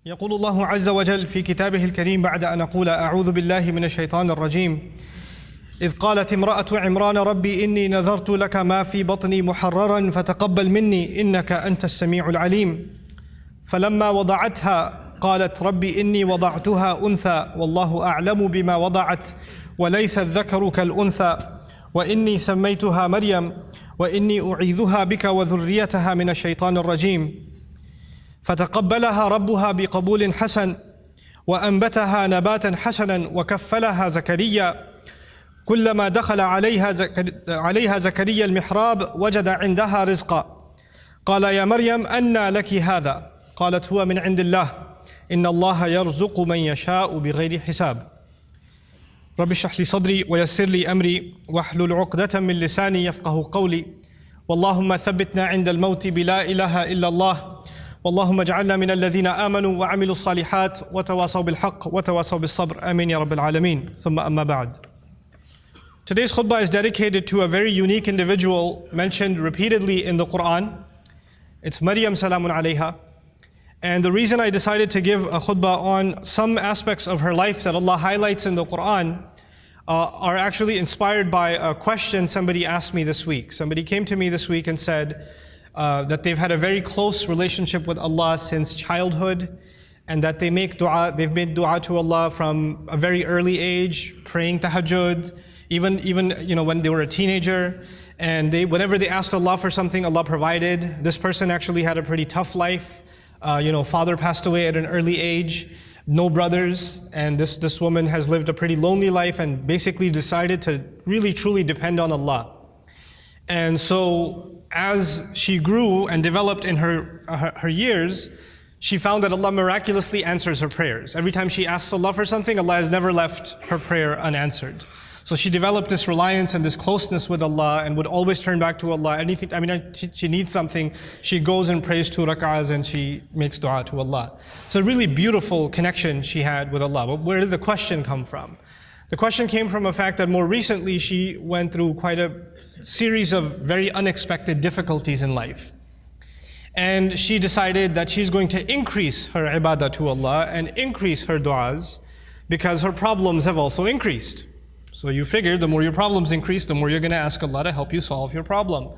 يقول الله عز وجل في كتابه الكريم بعد أن أقول أعوذ بالله من الشيطان الرجيم إذ قالت امرأة عمران ربي إني نذرت لك ما في بطني محررا فتقبل مني إنك أنت السميع العليم فلما وضعتها قالت ربي إني وضعتها أنثى والله أعلم بما وضعت وليس الذكر كالأنثى وإني سميتها مريم وإني أعيذها بك وذريتها من الشيطان الرجيم فتقبلها ربها بقبول حسن وأنبتها نباتا حسنا وكفلها زكريا كلما دخل عليها زكريا المحراب وجد عندها رزقا قال يا مريم أنى لك هذا قالت هو من عند الله إن الله يرزق من يشاء بغير حساب رب اشرح لي صدري ويسر لي أمري واحلل عقدة من لساني يفقه قولي واللهم ثبتنا عند الموت بلا إله إلا الله واللهم اجعلنا من الذين آمنوا وعملوا الصالحات وتواصوا بالحق وتواصوا بالصبر آمين يا رب العالمين ثم أما بعد. Today's khutbah is dedicated to a very unique individual mentioned repeatedly in the Quran. It's Maryam salamun alayha. And the reason I decided to give a khutbah on some aspects of her life that Allah highlights in the Quran are actually inspired by a question somebody asked me this week. Somebody came to me this week and said that they've had a very close relationship with Allah since childhood, and that they've made dua to Allah from a very early age, praying tahajjud, even when they were a teenager, and whenever they asked Allah for something, Allah provided. This person actually had a pretty tough life. Father passed away at an early age, no brothers, and this woman has lived a pretty lonely life and basically decided to really truly depend on Allah. And so as she grew and developed in her years, she found that Allah miraculously answers her prayers. Every time she asks Allah for something, Allah has never left her prayer unanswered. So she developed this reliance and this closeness with Allah and would always turn back to Allah. She needs something, she goes and prays 2 rak'ahs and she makes dua to Allah. So a really beautiful connection she had with Allah. But where did the question come from? The question came from a fact that more recently she went through quite a series of very unexpected difficulties in life. And she decided that she's going to increase her ibadah to Allah and increase her du'as because her problems have also increased. So you figure the more your problems increase, the more you're going to ask Allah to help you solve your problem.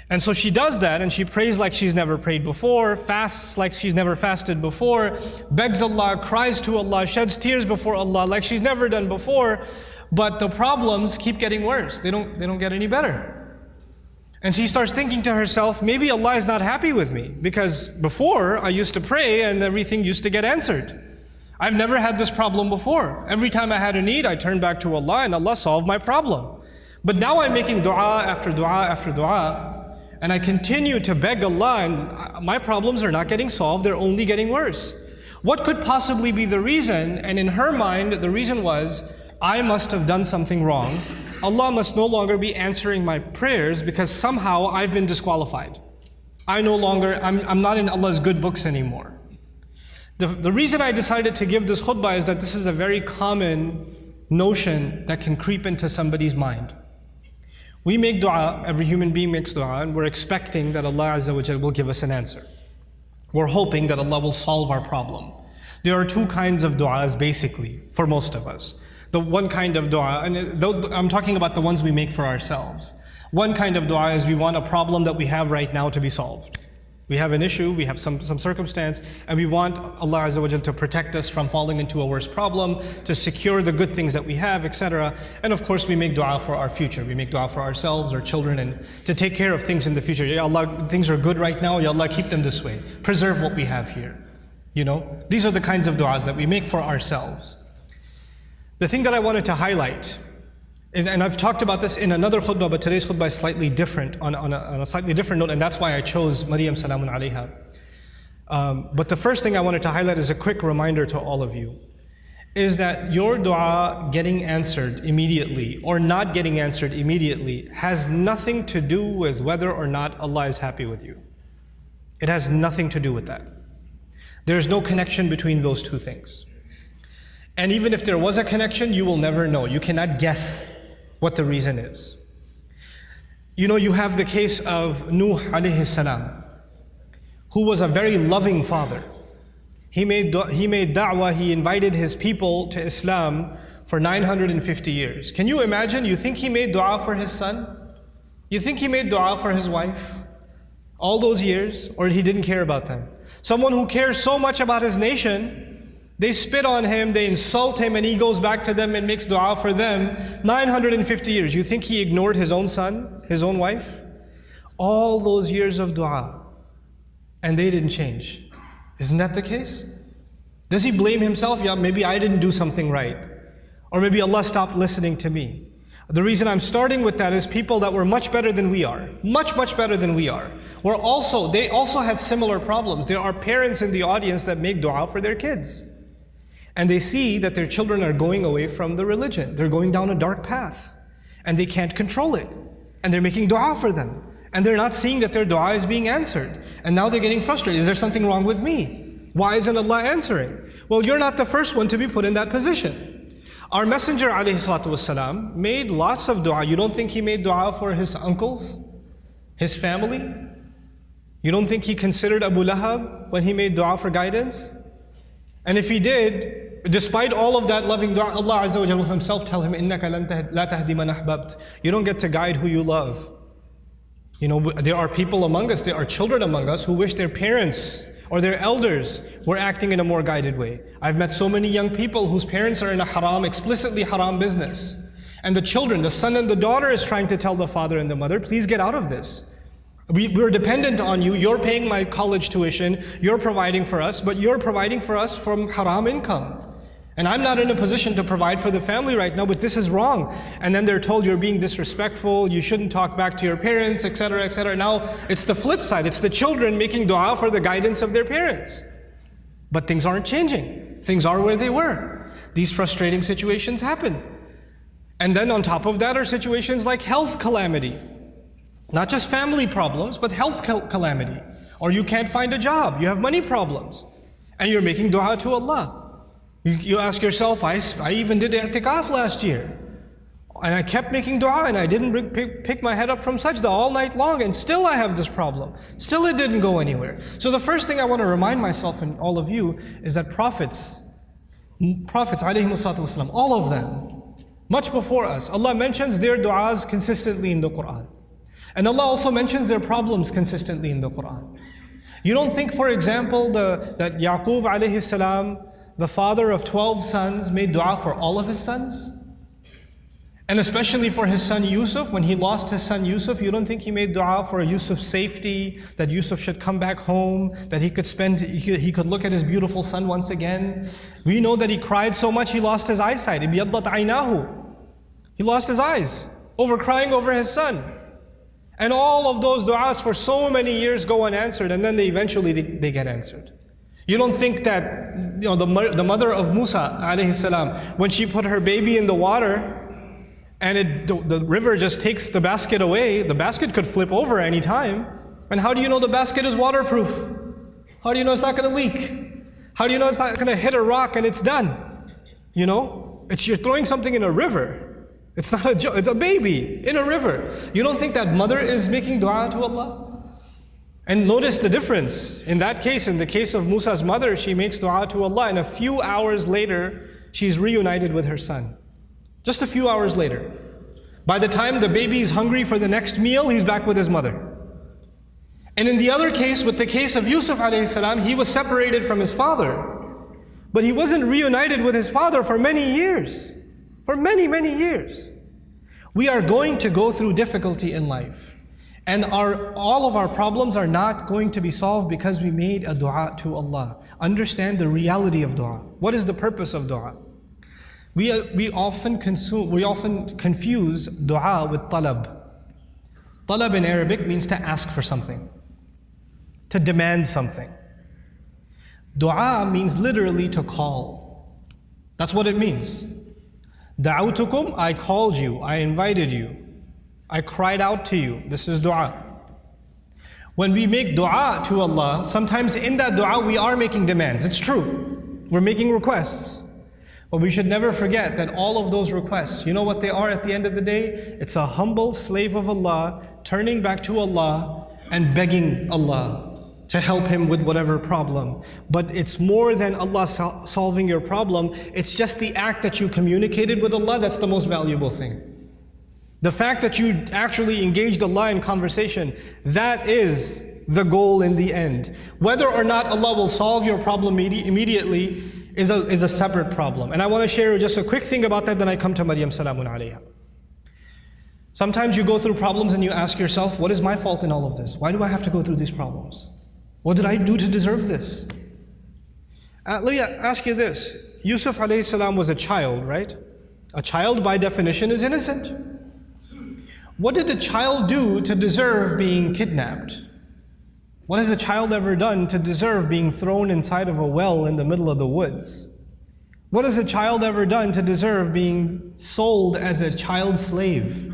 And so she does that, and she prays like she's never prayed before, fasts like she's never fasted before, begs Allah, cries to Allah, sheds tears before Allah like she's never done before, but the problems keep getting worse. They don't get any better. And she starts thinking to herself, maybe Allah is not happy with me, because before I used to pray and everything used to get answered. I've never had this problem before. Every time I had a need, I turned back to Allah and Allah solved my problem. But now I'm making dua after dua after dua, and I continue to beg Allah, and my problems are not getting solved, they're only getting worse. What could possibly be the reason? And in her mind, the reason was, I must have done something wrong. Allah must no longer be answering my prayers because somehow I've been disqualified. I'm not in Allah's good books anymore. The reason I decided to give this khutbah is that this is a very common notion that can creep into somebody's mind. We make dua, every human being makes dua, and we're expecting that Allah Azza wa Jal will give us an answer. We're hoping that Allah will solve our problem. There are 2 kinds of duas basically, for most of us. The one kind of dua, and I'm talking about the ones we make for ourselves. One kind of dua is we want a problem that we have right now to be solved. We have an issue, we have some circumstance, and we want Allah Azza wa Jal to protect us from falling into a worse problem, to secure the good things that we have, etc. And of course we make dua for our future. We make dua for ourselves, our children, and to take care of things in the future. Ya Allah, things are good right now, Ya Allah, keep them this way. Preserve what we have here. These are the kinds of duas that we make for ourselves. The thing that I wanted to highlight, and I've talked about this in another khutbah, but today's khutbah is slightly different, on a slightly different note, and that's why I chose Maryam salamun alayha. But the first thing I wanted to highlight is a quick reminder to all of you, is that your dua getting answered immediately or not getting answered immediately has nothing to do with whether or not Allah is happy with you. It has nothing to do with that. There's no connection between those 2 things. And even if there was a connection, you will never know. You cannot guess what the reason is. You have the case of Nuh alayhi salam, who was a very loving father. He made da'wah, he invited his people to Islam for 950 years. Can you imagine? You think he made dua for his son? You think he made dua for his wife? All those years? Or he didn't care about them? Someone who cares so much about his nation, they spit on him, they insult him, and he goes back to them and makes dua for them 950 years. You think he ignored his own son, his own wife? All those years of dua, and they didn't change. Isn't that the case? Does he blame himself? Yeah, maybe I didn't do something right. Or maybe Allah stopped listening to me. The reason I'm starting with that is people that were much better than we are. Much better than we are. They also had similar problems. There are parents in the audience that make dua for their kids. And they see that their children are going away from the religion. They're going down a dark path. And they can't control it. And they're making dua for them. And they're not seeing that their dua is being answered. And now they're getting frustrated. Is there something wrong with me? Why isn't Allah answering? Well, you're not the first one to be put in that position. Our Messenger ﷺ made lots of dua. You don't think he made dua for his uncles? His family? You don't think he considered Abu Lahab when he made dua for guidance? And if he did, despite all of that loving dua, Allah Azza wa Jalla will himself tell him, إِنَّكَ لَا تَهْدِي مَنْ أَحْبَبْتَ. You don't get to guide who you love. You know, there are people among us, there are children among us who wish their parents or their elders were acting in a more guided way. I've met so many young people whose parents are in a haram, explicitly haram business. And the children, the son and the daughter is trying to tell the father and the mother, please get out of this. We're dependent on you, you're paying my college tuition, you're providing for us, but you're providing for us from haram income. And I'm not in a position to provide for the family right now, but this is wrong. And then they're told you're being disrespectful, you shouldn't talk back to your parents, etc., etc. Now, it's the flip side. It's the children making dua for the guidance of their parents. But things aren't changing. Things are where they were. These frustrating situations happen. And then on top of that are situations like health calamity. Not just family problems, but health calamity. Or you can't find a job, you have money problems. And you're making dua to Allah. You ask yourself, I even did i'tikaf last year. And I kept making dua and I didn't pick my head up from sajda all night long, and still I have this problem. Still it didn't go anywhere. So the first thing I want to remind myself and all of you is that prophets ﷺ, all of them, much before us, Allah mentions their du'as consistently in the Quran. And Allah also mentions their problems consistently in the Quran. You don't think, for example, that Yaqub alayhi salam, the father of 12 sons, made dua for all of his sons? And especially for his son Yusuf, when he lost his son Yusuf, you don't think he made dua for Yusuf's safety, that Yusuf should come back home, that he could look at his beautiful son once again? We know that he cried so much he lost his eyesight. Ibiyaddat aynahu. He lost his eyes over crying over his son. And all of those du'as for so many years go unanswered, and then they eventually get answered. You don't think that the mother of Musa alayhi salam, when she put her baby in the water and the river just takes the basket away, the basket could flip over any time. And how do you know the basket is waterproof? How do you know it's not going to leak? How do you know it's not going to hit a rock and it's done? You're throwing something in a river. It's not a joke, it's a baby in a river. You don't think that mother is making dua to Allah? And notice the difference. In that case, in the case of Musa's mother, she makes dua to Allah, and a few hours later, she's reunited with her son. Just a few hours later. By the time the baby is hungry for the next meal, he's back with his mother. And in the other case, with the case of Yusuf alayhi salam, he was separated from his father. But he wasn't reunited with his father for many years. For many, many years. We are going to go through difficulty in life. And all of our problems are not going to be solved because we made a dua to Allah. Understand the reality of dua. What is the purpose of dua? We often confuse dua with talab. Talab in Arabic means to ask for something, to demand something. Dua means literally to call. That's what it means. Da'awtukum, I called you, I invited you. I cried out to you. This is dua. When we make dua to Allah, sometimes in that dua we are making demands. It's true. We're making requests. But we should never forget that all of those requests, you know what they are at the end of the day? It's a humble slave of Allah turning back to Allah and begging Allah to help him with whatever problem. But it's more than Allah solving your problem. It's just the act that you communicated with Allah that's the most valuable thing. The fact that you actually engaged Allah in conversation, that is the goal in the end. Whether or not Allah will solve your problem immediately is a separate problem. And I want to share just a quick thing about that, then I come to Maryam salamun alayha. Sometimes you go through problems and you ask yourself, what is my fault in all of this? Why do I have to go through these problems? What did I do to deserve this? Let me ask you this. Yusuf alayhi salam was a child, right? A child by definition is innocent. What did the child do to deserve being kidnapped? What has a child ever done to deserve being thrown inside of a well in the middle of the woods? What has a child ever done to deserve being sold as a child slave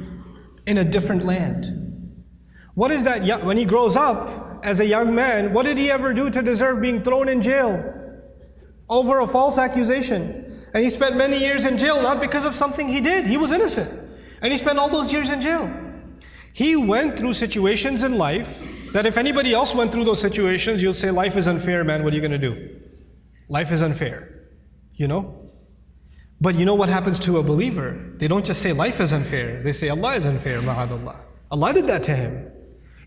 in a different land? What is that, when he grows up as a young man, what did he ever do to deserve being thrown in jail over a false accusation? And he spent many years in jail, not because of something he did. He was innocent. And he spent all those years in jail. He went through situations in life that if anybody else went through those situations, you'll say, life is unfair, man, what are you going to do? Life is unfair, you know? But you know what happens to a believer? They don't just say life is unfair, they say Allah is unfair, ma'adallah. Allah did that to him.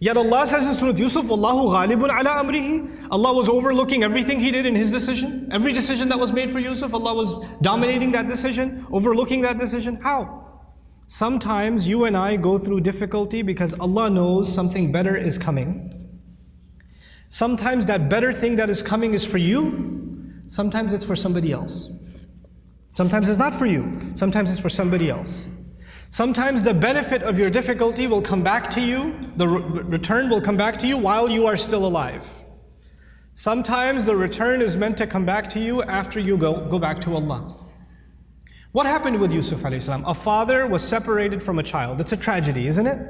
Yet Allah says in Surah Yusuf, Wallahu ghalibun ala amrihi. Allah was overlooking everything he did in his decision. Every decision that was made for Yusuf, Allah was dominating that decision, overlooking that decision. How? Sometimes you and I go through difficulty because Allah knows something better is coming. Sometimes that better thing that is coming is for you. Sometimes it's for somebody else. Sometimes it's not for you. Sometimes it's for somebody else. Sometimes the benefit of your difficulty will come back to you. The return will come back to you while you are still alive. Sometimes the return is meant to come back to you after you go back to Allah. What happened with Yusuf alayhi salam? A father was separated from a child. It's a tragedy, isn't it?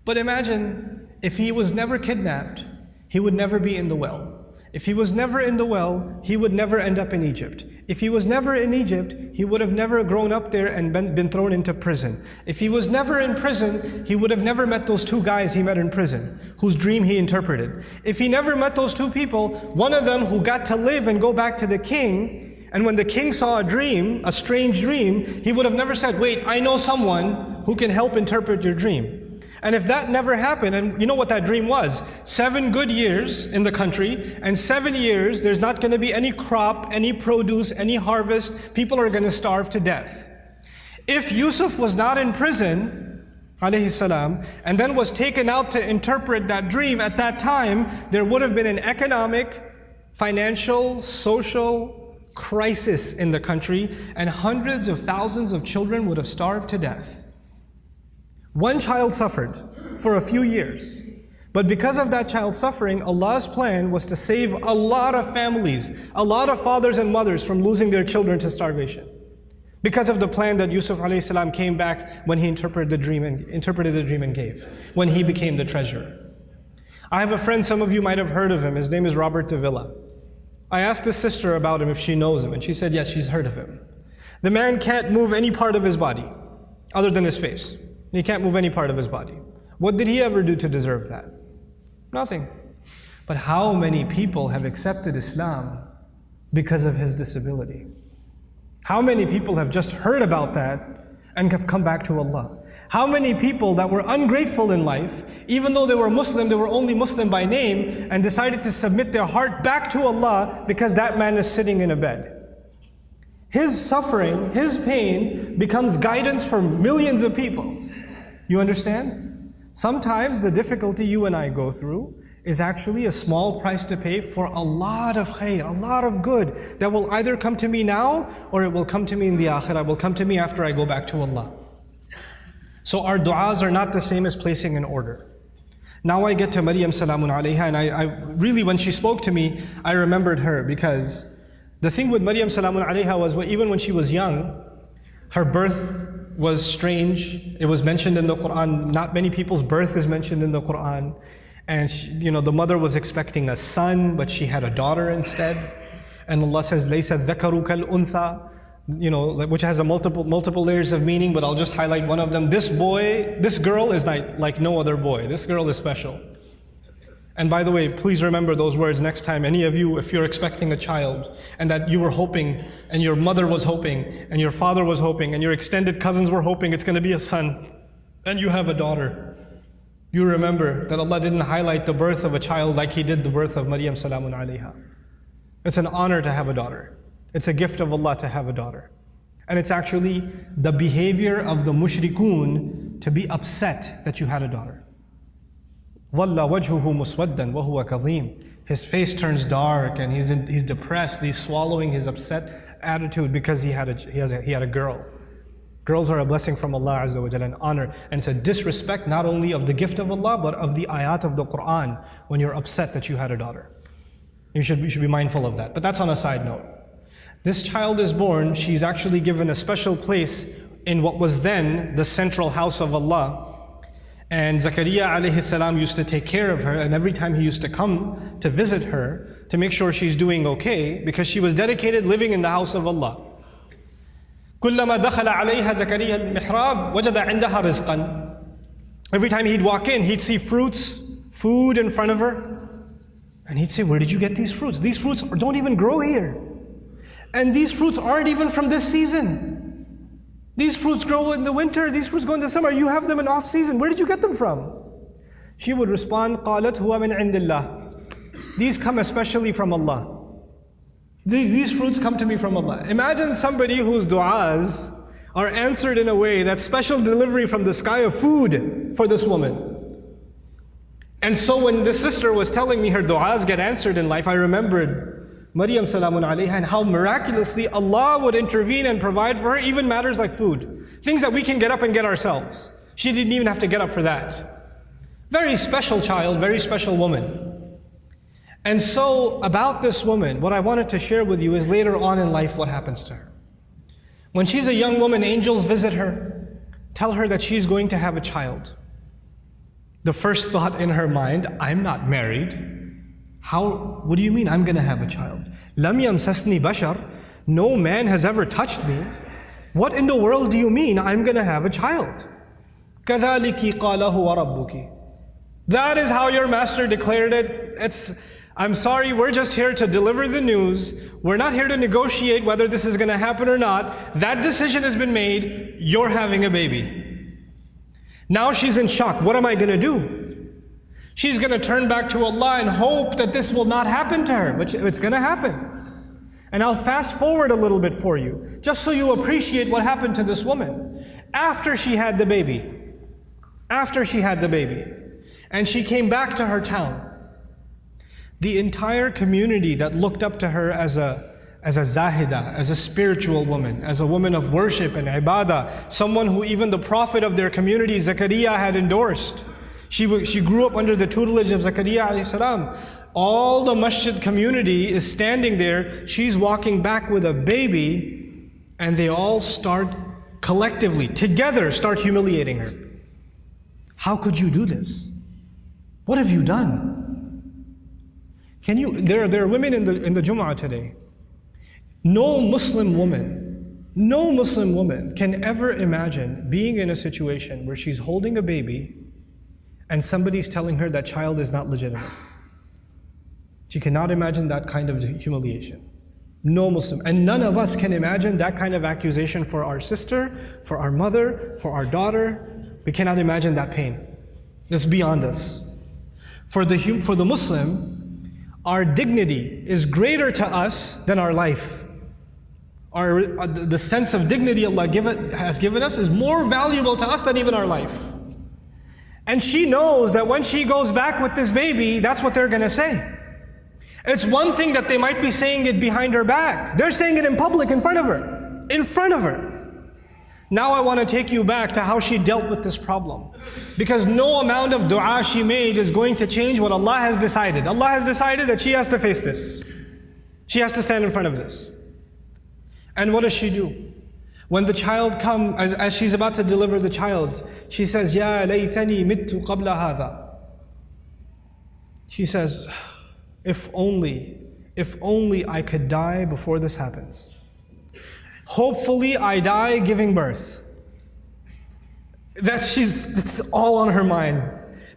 But imagine if he was never kidnapped, he would never be in the well. If he was never in the well, he would never end up in Egypt. If he was never in Egypt, he would have never grown up there and been thrown into prison. If he was never in prison, he would have never met those two guys he met in prison, whose dream he interpreted. If he never met those two people, one of them who got to live and go back to the king, and when the king saw a dream, a strange dream, he would have never said, wait, I know someone who can help interpret your dream. And if that never happened, and you know what that dream was? 7 good years in the country, and 7 years there's not going to be any crop, any produce, any harvest. People are going to starve to death. If Yusuf was not in prison, alayhi salam, and then was taken out to interpret that dream at that time, there would have been an economic, financial, social crisis in the country, and hundreds of thousands of children would have starved to death. One child suffered for a few years, but because of that child suffering, Allah's plan was to save a lot of families, a lot of fathers and mothers from losing their children to starvation. Because of the plan that Yusuf alayhi salam came back when he interpreted the dream and gave, when he became the treasurer. I have a friend, some of you might have heard of him. His name is Robert de Villa. I asked his sister about him if she knows him, and she said yes, she's heard of him. The man can't move any part of his body other than his face. He can't move any part of his body. What did he ever do to deserve that? Nothing. But how many people have accepted Islam because of his disability? How many people have just heard about that and have come back to Allah? How many people that were ungrateful in life, even though they were Muslim, they were only Muslim by name, and decided to submit their heart back to Allah because that man is sitting in a bed. His suffering, his pain becomes guidance for millions of people. You understand? Sometimes the difficulty you and I go through is actually a small price to pay for a lot of khair, a lot of good that will either come to me now or it will come to me in the akhirah, will come to me after I go back to Allah. So our du'as are not the same as placing an order. Now I get to Maryam salamun alayha, and I really, when she spoke to me, I remembered her, because the thing with Maryam salamun alayha was, even when she was young, her birth was strange. It was mentioned in the Quran. Not many people's birth is mentioned in the Quran. And she, the mother was expecting a son, but she had a daughter instead. And Allah says, "Laysa dhakaru kal untha," which has a multiple layers of meaning, but I'll just highlight one of them. This girl is like no other boy. This girl is special. And by the way, please remember those words next time. Any of you, if you're expecting a child and that you were hoping and your mother was hoping and your father was hoping and your extended cousins were hoping it's going to be a son and you have a daughter, you remember that Allah didn't highlight the birth of a child like He did the birth of Maryam salamun alayha. It's an honor to have a daughter. It's a gift of Allah to have a daughter. And it's actually the behavior of the mushrikun to be upset that you had a daughter. ظَلَّ وَجْهُهُ مُسْوَدًّا وَهُوَ كَظِيمٌ. His face turns dark and he's depressed. He's swallowing his upset attitude because he had a girl. Girls are a blessing from Allah Azza wa Jalla, an honor. And it's a disrespect not only of the gift of Allah, but of the ayat of the Quran when you're upset that you had a daughter. You should be mindful of that. But that's on a side note. This child is born, she's actually given a special place in what was then the central house of Allah. And Zakaria alayhi salam used to take care of her, and every time he used to come to visit her to make sure she's doing okay, because she was dedicated living in the house of Allah. كُلَّمَا دَخَلَ عَلَيْهَا زَكَرِيَّا الْمِحْرَابِ وَجَدَ عِنْدَهَا رِزْقًا. Every time he'd walk in, he'd see fruits, food in front of her, and he'd say, "Where did you get these fruits? These fruits don't even grow here. And these fruits aren't even from this season. These fruits grow in the winter, these fruits go in the summer. You have them in off season. Where did you get them from?" She would respond, قَالَتْ هُوَ مِنْ عِنْدِ اللَّهِ. These come especially from Allah. These fruits come to me from Allah. Imagine somebody whose du'as are answered in a way that's special delivery from the sky of food for this woman. And so when this sister was telling me her du'as get answered in life, I remembered Maryam salamun alayha and how miraculously Allah would intervene and provide for her even matters like food. Things that we can get up and get ourselves. She didn't even have to get up for that. Very special child, very special woman. And so about this woman, what I wanted to share with you is later on in life what happens to her. When she's a young woman, angels visit her, tell her that she's going to have a child. The first thought in her mind, I'm not married. What do you mean I'm going to have a child? Lam yamsasni bashar. No man has ever touched me. What in the world do you mean I'm going to have a child? كَذَلِكِ قَالَ هُوَ رَبُّكِ. That is how your master declared it. I'm sorry, we're just here to deliver the news. We're not here to negotiate whether this is going to happen or not. That decision has been made. You're having a baby. Now she's in shock. What am I going to do? She's going to turn back to Allah and hope that this will not happen to her, but it's going to happen. And I'll fast forward a little bit for you, just so you appreciate what happened to this woman. After she had the baby, and she came back to her town, the entire community that looked up to her as a zahida, as a spiritual woman, as a woman of worship and ibadah, someone who even the prophet of their community, Zakaria, had endorsed. She grew up under the tutelage of Zakaria alayhi salam. All the masjid community is standing there. She's walking back with a baby, and they all start collectively, together, start humiliating her. How could you do this? What have you done? There are women in the Jumu'ah today. No Muslim woman can ever imagine being in a situation where she's holding a baby and somebody's telling her that child is not legitimate. She cannot imagine that kind of humiliation. No Muslim. And none of us can imagine that kind of accusation for our sister, for our mother, for our daughter. We cannot imagine that pain. It's beyond us. For the Muslim, our dignity is greater to us than our life. The sense of dignity Allah has given us is more valuable to us than even our life. And she knows that when she goes back with this baby, that's what they're going to say. It's one thing that they might be saying it behind her back. They're saying it in public, in front of her. In front of her. Now I want to take you back to how she dealt with this problem. Because no amount of dua she made is going to change what Allah has decided. Allah has decided that she has to face this. She has to stand in front of this. And what does she do? When the child comes, as she's about to deliver the child, she says, Ya laytani mittu qabla hadha. She says, if only I could die before this happens. Hopefully I die giving birth. It's all on her mind.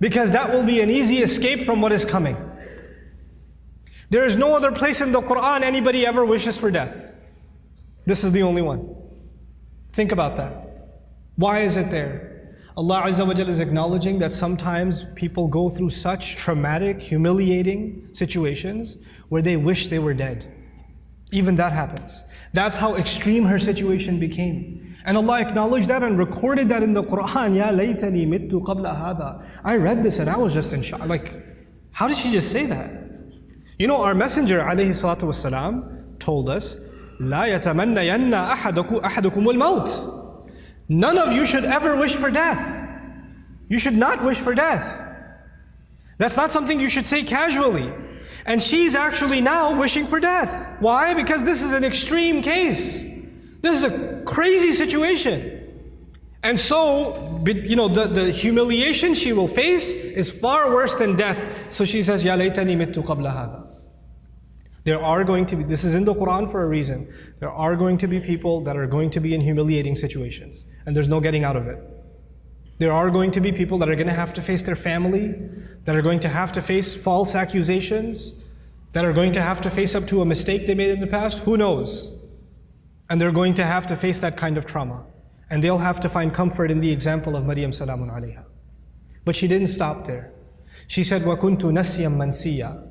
because that will be an easy escape from what is coming. There is no other place in the Quran anybody ever wishes for death. This is the only one. Think about that. Why is it there? Allah Azza wa Jalla is acknowledging that sometimes people go through such traumatic, humiliating situations where they wish they were dead. Even that happens. That's how extreme her situation became. And Allah acknowledged that and recorded that in the Quran. Ya laytani mittu qabla hada. I read this and I was just in shock. Like, how did she just say that? You know, our Messenger alayhi salatu wasalam told us, La yatamannayanna ahadukumul maut. None of you should ever wish for death. You should not wish for death. That's not something you should say casually. And she's actually now wishing for death. Why? Because this is an extreme case. This is a crazy situation. And so, you know, the humiliation she will face is far worse than death. So she says, Ya laytani mittu qabla hada. There are going to be, this is in the Quran for a reason, there are going to be people that are going to be in humiliating situations. And there's no getting out of it. There are going to be people that are going to have to face their family, that are going to have to face false accusations, that are going to have to face up to a mistake they made in the past. Who knows? And they're going to have to face that kind of trauma. And they'll have to find comfort in the example of Maryam salamun alayha. But she didn't stop there. She said, وَكُنْتُ نَسْيًا مَنْسِيًّا.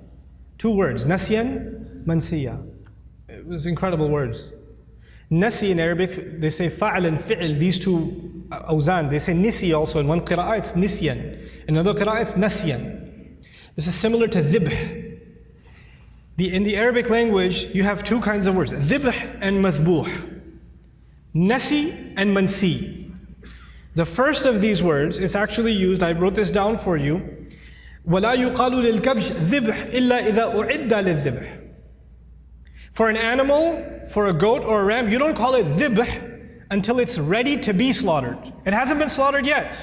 2 words, نَسْيًا مَنْسِيًّا. It was incredible words. Nasi in Arabic, they say fa'al and fi'il, these two awzan. They say nisi also. In one qira'ah it's nisyan. In another qira'ah it's nasyan. This is similar to dhibh. In the Arabic language, you have 2 kinds of words, dhibh and mathbuh. Nasi and mansi. The first of these words is actually used, I wrote this down for you, وَلَا يُقَالُ لِلْكَبْشِ ذِبْحِ إِلَّا إِذَا أُعِدَّ لِلذِّبْحِ. For an animal, for a goat or a ram, you don't call it dhibh until it's ready to be slaughtered. It hasn't been slaughtered yet.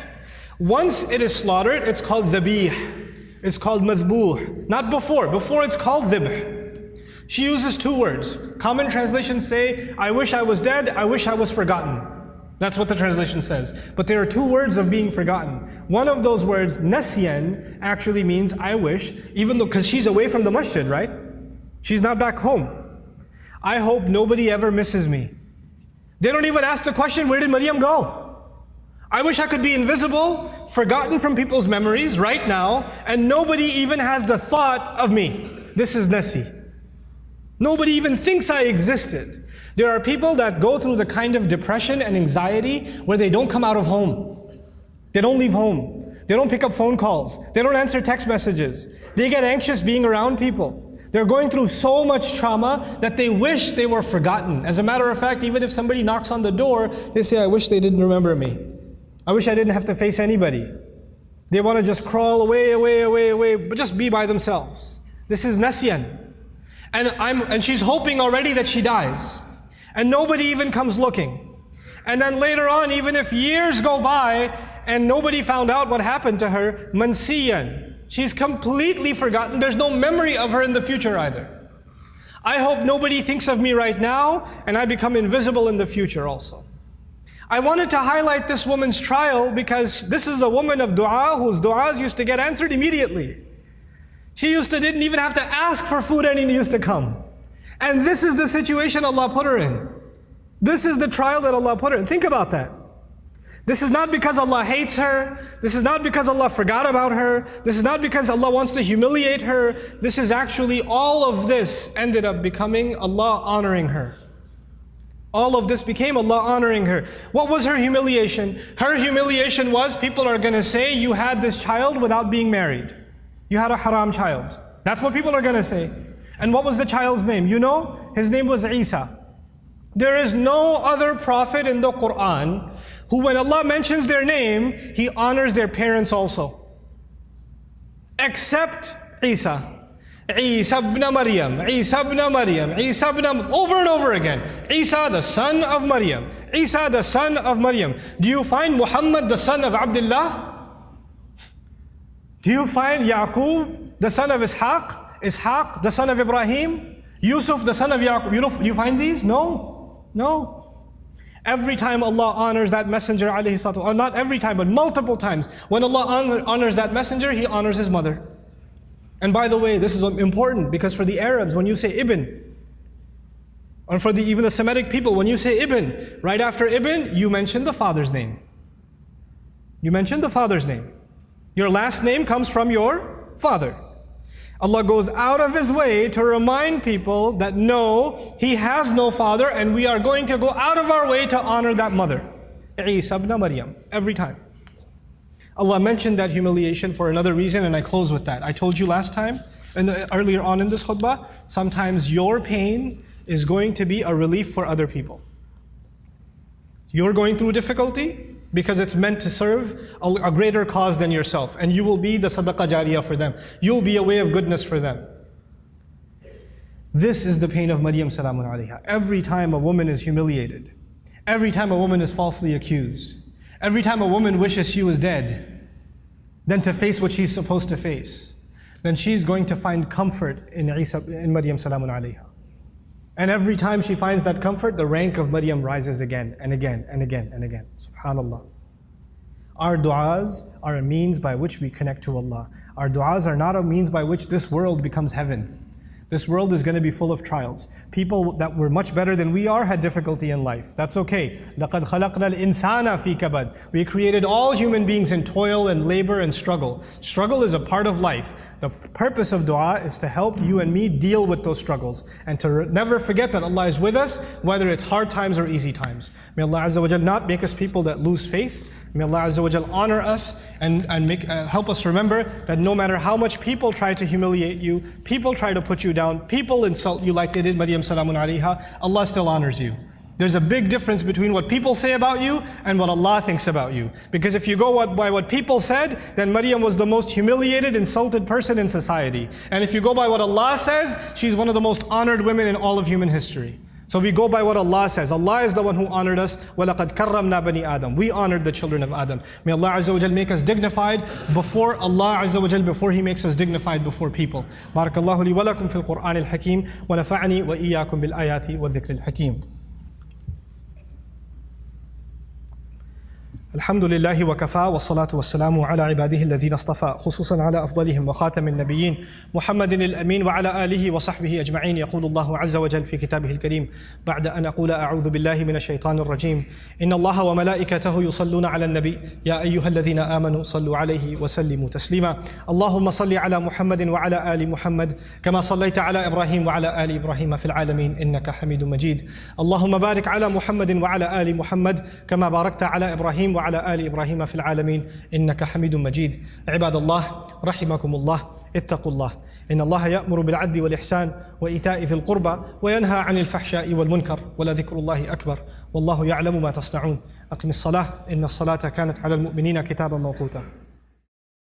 Once it is slaughtered, it's called dhabih. It's called madhbuh. Not before. Before it's called dhibh. She uses 2 words. Common translations say, I wish I was dead, I wish I was forgotten. That's what the translation says. But there are 2 words of being forgotten. One of those words, nasyan, actually means I wish, even though, because she's away from the masjid, right? She's not back home. I hope nobody ever misses me. They don't even ask the question, where did Maryam go? I wish I could be invisible, forgotten from people's memories right now, and nobody even has the thought of me. This is nasi. Nobody even thinks I existed. There are people that go through the kind of depression and anxiety where they don't come out of home. They don't leave home. They don't pick up phone calls. They don't answer text messages. They get anxious being around people. They're going through so much trauma that they wish they were forgotten. As a matter of fact, even if somebody knocks on the door, they say, I wish they didn't remember me. I wish I didn't have to face anybody. They want to just crawl away, but just be by themselves. This is nasyan. And she's hoping already that she dies. And nobody even comes looking. And then later on, even if years go by and nobody found out what happened to her, mansiyan. She's completely forgotten. There's no memory of her in the future either. I hope nobody thinks of me right now and I become invisible in the future also. I wanted to highlight this woman's trial because this is a woman of du'a whose du'as used to get answered immediately. She didn't even have to ask for food and it used to come. And this is the situation Allah put her in. This is the trial that Allah put her in. Think about that. This is not because Allah hates her. This is not because Allah forgot about her. This is not because Allah wants to humiliate her. This is actually, all of this ended up becoming Allah honoring her. All of this became Allah honoring her. What was her humiliation? Her humiliation was, people are going to say, you had this child without being married. You had a haram child. That's what people are going to say. And what was the child's name? You know? His name was Isa. There is no other prophet in the Quran who, when Allah mentions their name, He honors their parents also. Except Isa. Isa ibn Maryam, Isa ibn Maryam, Isa ibn, over and over again. Isa the son of Maryam, Isa the son of Maryam. Do you find Muhammad the son of Abdullah? Do you find Yaqub the son of Ishaq? Ishaq the son of Ibrahim? Yusuf the son of Yaqub? You find these? No. Every time Allah honors that messenger, alayhi salatu, or not every time, but multiple times, when Allah honors that messenger, He honors his mother. And by the way, this is important because for the Arabs, when you say Ibn, or for even the Semitic people, when you say Ibn, right after Ibn, you mention the father's name. You mention the father's name. Your last name comes from your father. Allah goes out of His way to remind people that no, He has no father, and we are going to go out of our way to honor that mother. Isa ibn Maryam, every time. Allah mentioned that humiliation for another reason, and I close with that. I told you last time, and earlier on in this khutbah, sometimes your pain is going to be a relief for other people. You're going through difficulty because it's meant to serve a greater cause than yourself, and you will be the sadaqah jariyah for them. You'll be a way of goodness for them. This is the pain of Maryam salamun alayha. Every time a woman is humiliated, every time a woman is falsely accused, every time a woman wishes she was dead, then to face what she's supposed to face, then she's going to find comfort in Maryam salamun alayha. And every time she finds that comfort, the rank of Maryam rises again and again and again and again. SubhanAllah. Our du'as are a means by which we connect to Allah. Our du'as are not a means by which this world becomes heaven. This world is going to be full of trials. People that were much better than we are had difficulty in life. That's okay. لَقَدْ خَلَقْنَا الْإِنسَانَ فِي كَبَدٍ. We created all human beings in toil and labor and struggle. Struggle is a part of life. The purpose of dua is to help you and me deal with those struggles and to never forget that Allah is with us, whether it's hard times or easy times. May Allah Azza wa Jal not make us people that lose faith. May Allah Azza wa Jal honor us and help us remember that no matter how much people try to humiliate you, people try to put you down, people insult you like they did Maryam salamun alayha, Allah still honors you. There's a big difference between what people say about you and what Allah thinks about you. Because if you go by what people said, then Maryam was the most humiliated, insulted person in society. And if you go by what Allah says, she's one of the most honored women in all of human history. So we go by what Allah says. Allah is the one who honored us. وَلَقَدْ كَرَّمْنَا بَنِي آدَمَ. We honored the children of Adam. May Allah Azza wa Jal make us dignified before Allah Azza wa Jal, before He makes us dignified before people. Barakallahu li wa lakum fil Qur'an al-Hakim wa nafa'ani wa iyyakum bil ayati wa dhikr al-Hakim. الحمد لله وكفى والصلاة والسلام على عباده الذين اصطفى خصوصا على أفضلهم وخاتم النبيين محمد الأمين وعلى آله وصحبه أجمعين. يقول الله عز وجل في كتابه الكريم بعد أن أقول أعوذ بالله من الشيطان الرجيم إن الله وملائكته يصلون على النبي يا أيها الذين آمنوا صلوا عليه وسلموا تسليما. اللهم صل على محمد وعلى آل محمد كما صليت على إبراهيم وعلى آل إبراهيم في العالمين إنك حميد مجيد. اللهم بارك على محمد وعلى آل محمد كما باركت على إبراهيم وعلى آل إبراهيم في العالمين إنك حميد مجيد. عباد الله رحمكم الله اتقوا الله إن الله يأمر بالعدل والإحسان وإيتاء ذي القربى وينهى عن الفحشاء والمنكر ولذكر الله أكبر والله يعلم ما تصنعون. أقم الصلاة إن الصلاة كانت على المؤمنين كتابا موقوتا.